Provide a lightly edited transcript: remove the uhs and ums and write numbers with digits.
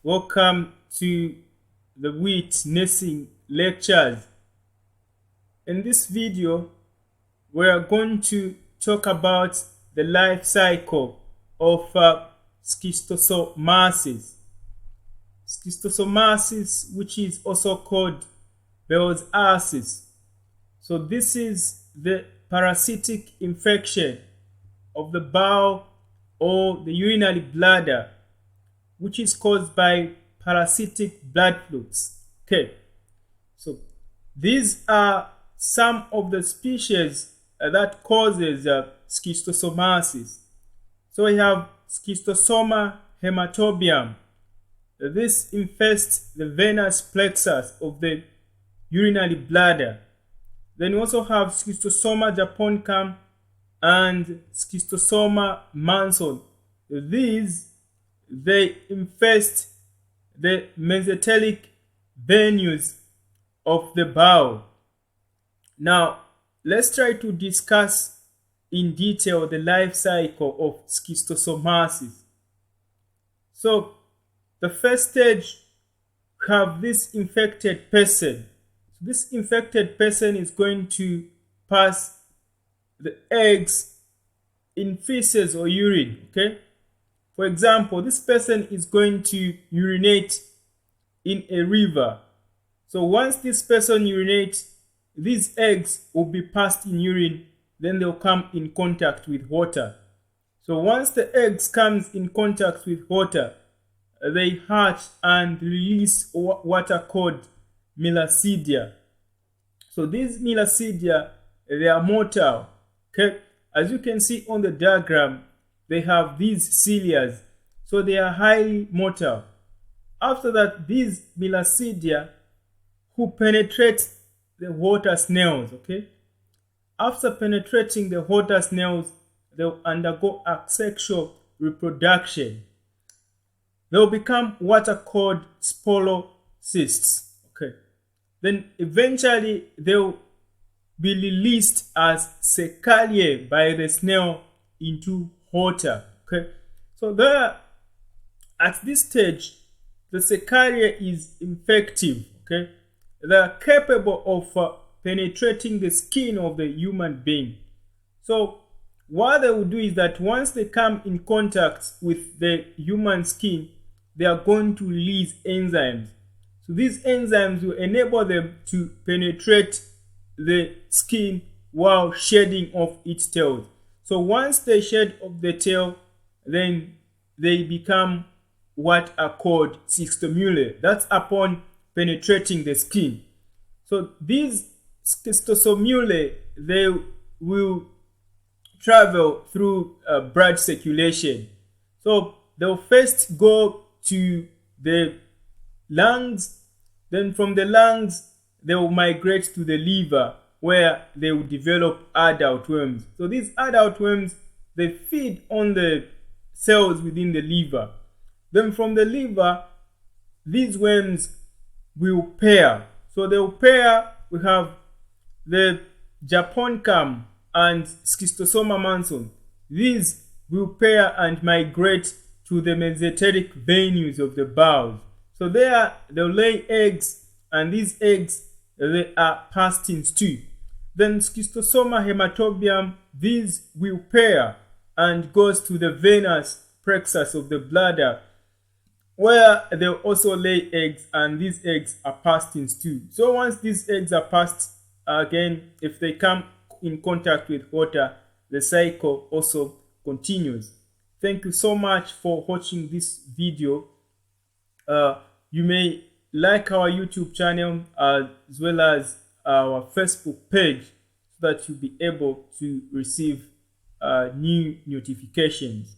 Welcome to the wheat nursing lectures. In this video, we are going to talk about the life cycle of schistosomiasis. Schistosomiasis, which is also called Bell's. So this is the parasitic infection of the bowel or the urinary bladder, which is caused by parasitic blood flux. Okay, so these are some of the species that causes schistosomiasis. So we have Schistosoma hematobium. This infests the venous plexus of the urinary bladder. Then we also have Schistosoma japonicum and Schistosoma manson. They infest the mesenteric venues of the bowel. Now, let's try to discuss in detail the life cycle of schistosomiasis. So, the first stage, we have this infected person. So this infected person is going to pass the eggs in feces or urine, okay? For example, this person is going to urinate in a river. So once this person urinates, these eggs will be passed in urine, then they'll come in contact with water. So once the eggs comes in contact with water, they hatch and release what are called melasidia. So these melasidia, they are motile. Okay, as you can see on the diagram, they have these cilia, so they are highly motile. After that, these melasidia who penetrate the water snails, okay? After penetrating the water snails, they'll undergo asexual reproduction. They'll become what are called sporocysts, okay? Then eventually they'll be released as secariae by the snail into water. Okay, so at this stage, the secariae is infective. Okay, they are capable of penetrating the skin of the human being. So what they will do is that once they come in contact with the human skin, they are going to release enzymes. So these enzymes will enable them to penetrate the skin while shedding off its tails. So once they shed off the tail, then they become what are called schistomulae. That's upon penetrating the skin. So these schistosomulae, they will travel through blood circulation. So they'll first go to the lungs, then from the lungs they will migrate to the liver, where they will develop adult worms. So these adult worms, they feed on the cells within the liver. Then from the liver, these worms will pair. So they will pair. We have the japonicum and Schistosoma manson. These will pair and migrate to the mesenteric venues of the bowel. So they'll lay eggs, and these eggs, they are passed in stew. Then Schistosoma hematobium, these will pair and goes to the venous plexus of the bladder, where they'll also lay eggs, and these eggs are passed in stew. So once these eggs are passed, again, if they come in contact with water, the cycle also continues. Thank you so much for watching this video. You may like our YouTube channel as well as our Facebook page, so that you'll be able to receive new notifications.